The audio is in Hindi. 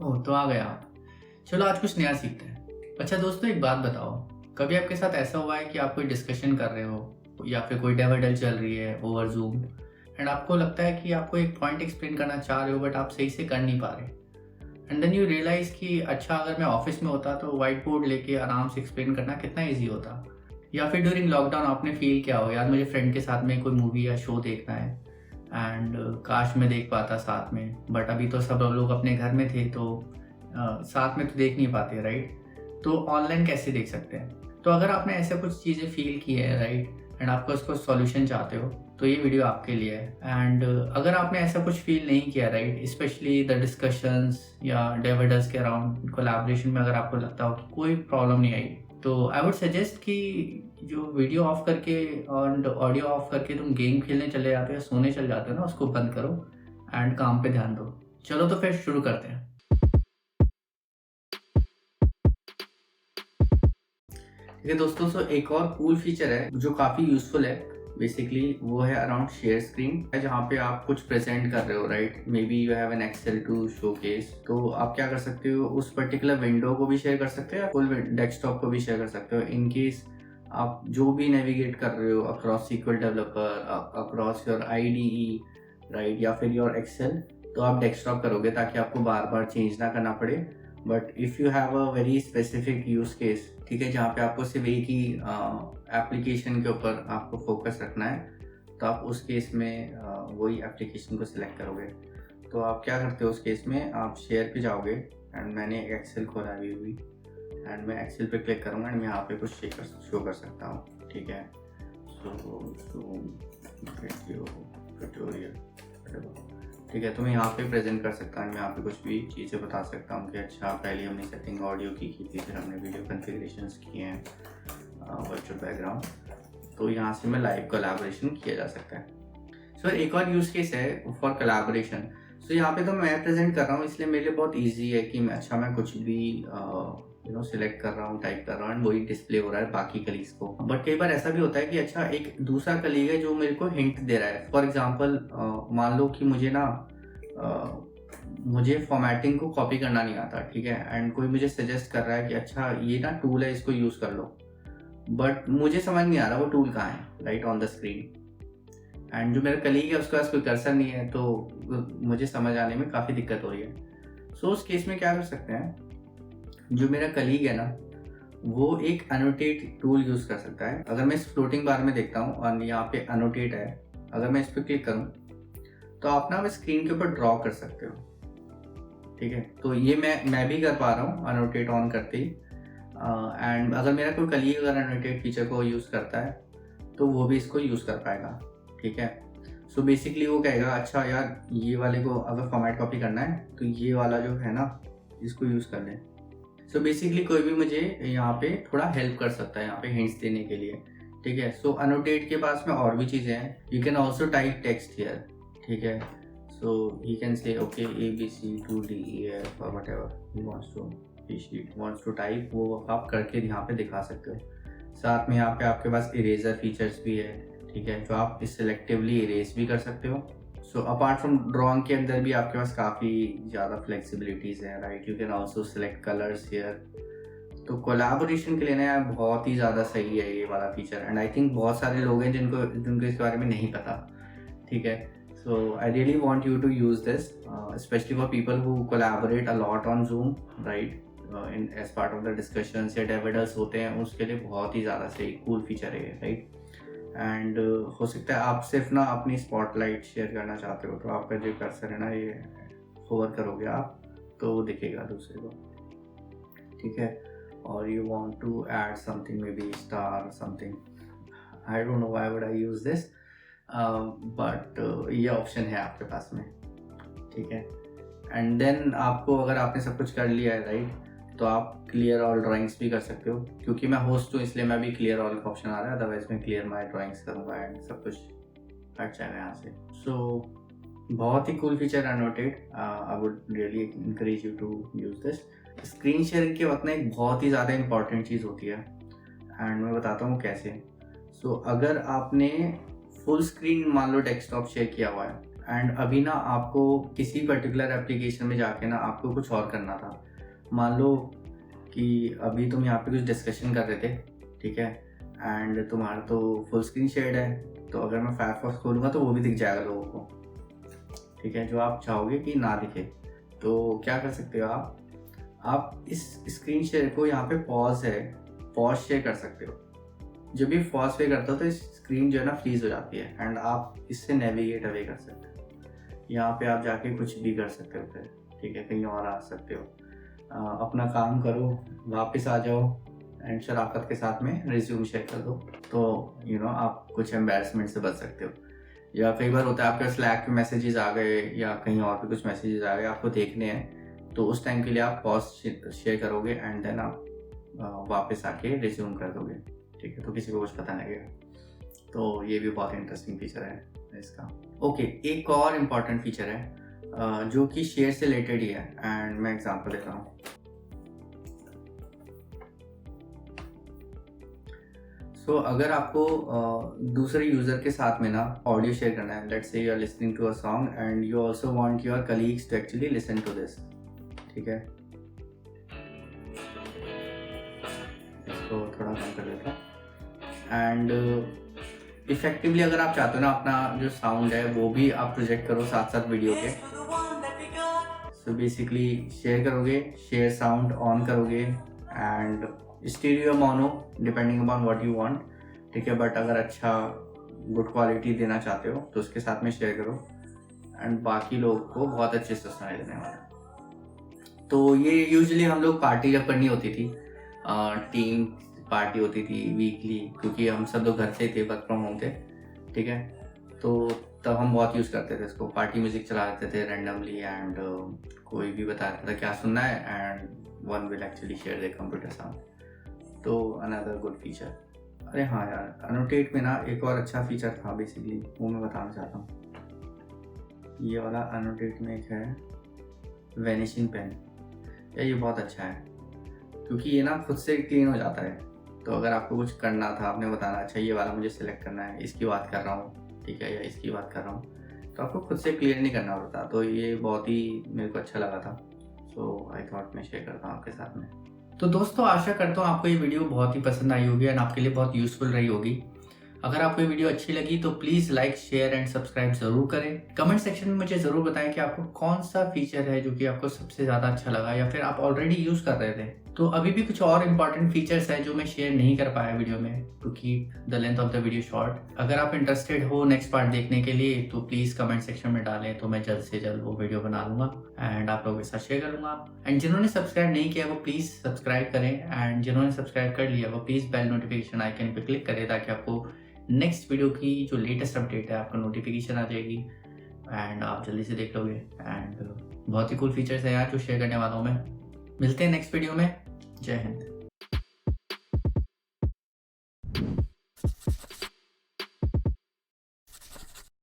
ओह! तो आ गए आप। चलो आज कुछ नया सीखते हैं। अच्छा दोस्तों एक बात बताओ, कभी आपके साथ ऐसा हुआ है कि आप कोई डिस्कशन कर रहे हो या फिर कोई डेवडल चल रही है ओवर ज़ूम एंड आपको लगता है कि आपको एक पॉइंट एक्सप्लेन करना चाह रहे हो बट आप सही से कर नहीं पा रहे एंड देन यू रियलाइज़ कि अच्छा अगर मैं ऑफ़िस में होता तो व्हाइट बोर्ड लेके आराम से एक्सप्लेन करना कितना ईज़ी होता। या फिर ड्यूरिंग लॉकडाउन आपने फ़ील किया हो यार मुझे फ्रेंड के साथ में कोई मूवी या शो देखना है एंड काश मैं देख पाता साथ में बट अभी तो सब लोग अपने घर में थे तो साथ में तो देख नहीं पाते राइट। तो ऑनलाइन कैसे देख सकते हैं। तो अगर आपने ऐसे कुछ चीज़ें फील की है राइट एंड आपको उसको सॉल्यूशन चाहते हो तो ये वीडियो आपके लिए है एंड अगर आपने ऐसा कुछ फील नहीं किया राइट स्पेशली द डिस्कशंस या डेवडल्स के अराउंड कोलैबोरेशन में अगर आपको लगता हो कि कोई प्रॉब्लम नहीं आई तो आई वुड सजेस्ट कि जो वीडियो ऑफ करके और ऑडियो ऑफ करके तुम गेम खेलने चले जाते हो या सोने चले जाते हो ना उसको बंद करो एंड काम पे ध्यान दो। चलो तो फिर शुरू करते हैं। ठीक है दोस्तों, सो एक और कूल फीचर है जो काफ़ी यूजफुल है बेसिकली वो है अराउंड शेयर स्क्रीन है जहाँ पे आप कुछ प्रेजेंट कर रहे हो right maybe you have an excel to showcase तो आप क्या कर सकते हो उस पर्टिकुलर विंडो को भी शेयर कर सकते हो या फुल डेस्कटॉप को भी शेयर कर सकते हो इन केस आप जो भी नेविगेट कर रहे हो across SQL developer across your IDE right या फिर योर एक्सेल तो आप डेस्कटॉप करोगे ताकि आपको बार बार चेंज ना करना पड़े। But if you have a very specific use case ठीक है जहाँ पे आपको सिर्फ एक ही एप्लीकेशन के ऊपर आपको फोकस रखना है तो आप उस केस में वही एप्लीकेशन को सिलेक्ट करोगे। तो आप क्या करते हो उस केस में आप शेयर पे जाओगे एंड मैंने एक एक्सेल खोला अभी एंड मैं एक्सेल पे क्लिक करूँगा एंड मैं यहाँ पे कुछ शो कर सकता हूँ ठीक है। सो वीडियो ट्यूटोरियल ठीक है तो मैं यहाँ पे प्रेजेंट कर सकता हूँ मैं यहाँ पे कुछ भी चीज़ें बता सकता हूँ कि अच्छा पहले हमने सेटिंग ऑडियो की थी फिर हमने वीडियो कॉन्फ़िगरेशंस किए हैं वर्चुअल बैकग्राउंड तो यहाँ से मैं लाइव कोलैबोरेशन किया जा सकता है। सो एक और यूज़ केस है फॉर कोलैबोरेशन। सो यहाँ पे तो मैं प्रेजेंट कर रहा हूँ इसलिए मेरे लिए बहुत ईजी है कि मैं कुछ भी सिलेक्ट कर रहा हूँ टाइप कर रहा हूँ एंड वही डिस्प्ले हो रहा है बाकी कलीग्स को। बट कई बार ऐसा भी होता है कि अच्छा एक दूसरा कलीग है जो मेरे को हिंट दे रहा है फॉर एग्जांपल मान लो कि मुझे फॉर्मेटिंग को कॉपी करना नहीं आता ठीक है एंड कोई मुझे सजेस्ट कर रहा है कि अच्छा ये ना टूल है इसको यूज़ कर लो बट मुझे समझ नहीं आ रहा वो टूल कहाँ है right on the screen and जो मेरा कलीग है उसके पास कोई कर्सर नहीं है तो मुझे समझ आने में काफ़ी दिक्कत हो रही है। सो उस केस में क्या कर सकते हैं जो मेरा कलीग है ना वो एक एनोटेट टूल यूज़ कर सकता है। अगर मैं इस फ्लोटिंग बार में देखता हूँ और यहाँ पे एनोटेट है अगर मैं इस पर क्लिक करूँ तो आप ना स्क्रीन के ऊपर ड्रॉ कर सकते हो ठीक है। तो ये मैं भी कर पा रहा हूँ एनोटेट ऑन करते ही एंड अगर मेरा कोई कलीग अगर एनोटेट फीचर को यूज़ करता है तो वो भी इसको यूज़ कर पाएगा ठीक है। सो बेसिकली वो कहेगा अच्छा यार ये वाले को अगर फॉर्मेट कॉपी करना है तो ये वाला जो है ना इसको यूज़ कर लें। सो बेसिकली कोई भी मुझे यहाँ पे थोड़ा हेल्प कर सकता है यहाँ पे हिंट्स देने के लिए ठीक है। सो एनोटेट के पास में और भी चीज़ें हैं you can also type text here ठीक है। So he can say okay ABC 2DEF और whatever he wants to type वो आप करके यहाँ पे दिखा सकते हो। साथ में यहाँ पे आपके पास इरेजर फीचर्स भी है ठीक है जो आप सिलेक्टिवली इरेज भी कर सकते हो। सो अपार्ट फ्रॉम ड्रॉइंग के अंदर भी आपके पास काफ़ी ज़्यादा फ्लेक्सिबिलिटीज़ हैं right you can also select colours here. तो कोलैबोरेशन के लिए ना यार बहुत ही ज़्यादा सही है ये वाला फीचर एंड आई थिंक बहुत सारे लोग हैं जिनको इसके बारे में नहीं पता ठीक है। So I really want you to use this, especially for people who collaborate a lot on Zoom, right? In as part of the discussions या डेवडल्स होते हैं उसके लिए बहुत ही ज़्यादा सही कूल फीचर है राइट। एंड हो सकता है आप सिर्फ ना अपनी स्पॉटलाइट शेयर करना चाहते हो तो आपका जो कर्सर है ना ये होवर करोगे आप तो वो दिखेगा दूसरे को ठीक है। और you want to add something maybe star something I don't know why would I use this but ये ऑप्शन है आपके पास में ठीक है। एंड देन आपको अगर आपने सब कुछ कर लिया है राइट तो आप क्लियर ऑल ड्राइंग्स भी कर सकते हो क्योंकि मैं होस्ट हूँ इसलिए मैं भी क्लियर ऑल का ऑप्शन आ रहा है अदरवाइज मैं क्लियर माई ड्राइंग्स करूँगा एंड सब कुछ हट जाएगा यहाँ से। सो बहुत ही cool feature annotate I would really encourage you to use this. Screen sharing के वक्त ना एक बहुत ही ज़्यादा इंपॉर्टेंट चीज़ होती है एंड मैं बताता हूँ कैसे। सो अगर आपने फुल स्क्रीन मान लो डेस्कटॉप शेयर किया हुआ है एंड अभी ना आपको किसी पर्टिकुलर एप्लीकेशन में जाके ना आपको कुछ और करना था। मान लो कि अभी तुम यहाँ पे कुछ डिस्कशन कर रहे थे, ठीक है, एंड तुम्हारा तो फुल स्क्रीन शेड है, तो अगर मैं फायरफॉक्स खोलूँगा तो वो भी दिख जाएगा लोगों को, ठीक है, जो आप चाहोगे कि ना दिखे। तो क्या कर सकते हो आप इस स्क्रीन शेयर को, यहाँ पे पॉज है, पॉज शेयर कर सकते हो। जब भी पॉज पे करते हो तो इस स्क्रीन जो है ना फ्रीज हो जाती है एंड आप इससे नेविगेट अवे कर सकते हो। यहाँ पे आप जाके कुछ भी कर सकते हो फिर, ठीक है, कहीं और आ सकते हो, अपना काम करो, वापस आ जाओ एंड शराफत के साथ में रिज्यूम शेयर कर दो। तो आप कुछ एम्बेरसमेंट से बच सकते हो। या कई बार होता है आपके स्लैक पे मैसेजेस आ गए या कहीं और पे कुछ मैसेजेस आ गए, आपको देखने हैं, तो उस टाइम के लिए आप पॉज शेयर करोगे एंड देन आप वापस आके रिज्यूम कर दोगे, ठीक है, तो किसी को कुछ पता नहीं लगेगा। तो ये भी बहुत इंटरेस्टिंग फीचर है इसका। ओके, एक और इम्पॉर्टेंट फीचर है जो कि शेयर से रिलेटेड ही है एंड मैं एग्जांपल देता हूँ। सो अगर आपको दूसरे यूज़र के साथ में ना ऑडियो शेयर करना है, let's say you are listening to a song and you also want your colleagues to actually listen to this, ठीक है, इसको थोड़ा कम कर देता हूँ। एंड इफेक्टिवली अगर आप चाहते हो ना अपना जो साउंड है वो भी आप प्रोजेक्ट करो साथ साथ वीडियो के, सो बेसिकली शेयर करोगे, शेयर साउंड ऑन करोगे and stereo mono depending upon what you want, ठीक है, बट अगर अच्छा गुड क्वालिटी देना चाहते हो तो उसके साथ में शेयर करो एंड बाकी लोगों को बहुत अच्छे से सुनाई देने वाला है। तो ये यूजुअली हम लोग पार्टी जब करनी होती थी, टीम पार्टी होती थी वीकली, क्योंकि हम सब लोग घर से थे, वर्क फ्रॉम होम थे, ठीक है, तो तब हम बहुत यूज़ करते थे इसको। पार्टी म्यूजिक चला देते थे रैंडमली एंड कोई भी बताता था क्या सुनना है and one will actually share the computer sound. तो अनदर गुड फीचर। अरे हाँ यार, अनोटेट में ना एक और अच्छा फीचर था बेसिकली, वो मैं बताना चाहता हूँ। ये वाला अनोटेट में एक है वेनिशिंग पेन, ये बहुत अच्छा है क्योंकि ये ना खुद से क्लीन हो जाता है। तो अगर आपको कुछ करना था, आपने बताना अच्छा ये वाला मुझे सिलेक्ट करना है, इसकी बात कर रहा हूँ, ठीक है, या इसकी बात कर रहा हूँ, तो आपको खुद से क्लियर नहीं करना पड़ता। तो ये बहुत ही मेरे को अच्छा लगा था, सो आई थॉट मैं शेयर करता हूँ आपके साथ में। तो दोस्तों, आशा करता हूँ आपको ये वीडियो बहुत ही पसंद आई होगी एंड आपके लिए बहुत यूजफुल रही होगी। अगर आपको ये वीडियो अच्छी लगी तो please like, share and subscribe जरूर करें। कमेंट सेक्शन में मुझे ज़रूर बताएं कि आपको कौन सा फीचर है जो कि आपको सबसे ज़्यादा अच्छा लगा या फिर आप ऑलरेडी यूज़ कर रहे थे। तो अभी भी कुछ और इम्पॉर्टेंट फीचर्स है जो मैं शेयर नहीं कर पाया वीडियो में, to keep the length of the video short. अगर आप इंटरेस्टेड हो नेक्स्ट पार्ट देखने के लिए तो प्लीज़ कमेंट सेक्शन में डालें, तो मैं जल्द से जल्द वो वीडियो बना लूँगा एंड आप लोगों के साथ शेयर करूँगा। एंड जिन्होंने सब्सक्राइब नहीं किया वो प्लीज़ सब्सक्राइब करें एंड जिन्होंने सब्सक्राइब कर लिया वो प्लीज़ बेल नोटिफिकेशन आइकन पर क्लिक करें ताकि आपको नेक्स्ट वीडियो की जो लेटेस्ट अपडेट है आपको नोटिफिकेशन आ जाएगी एंड आप जल्दी से देख लोगे। एंड बहुत ही कूल फीचर्स है यार जो शेयर करने वाला हूँ मैं। मिलते हैं नेक्स्ट वीडियो में। जय हिंद।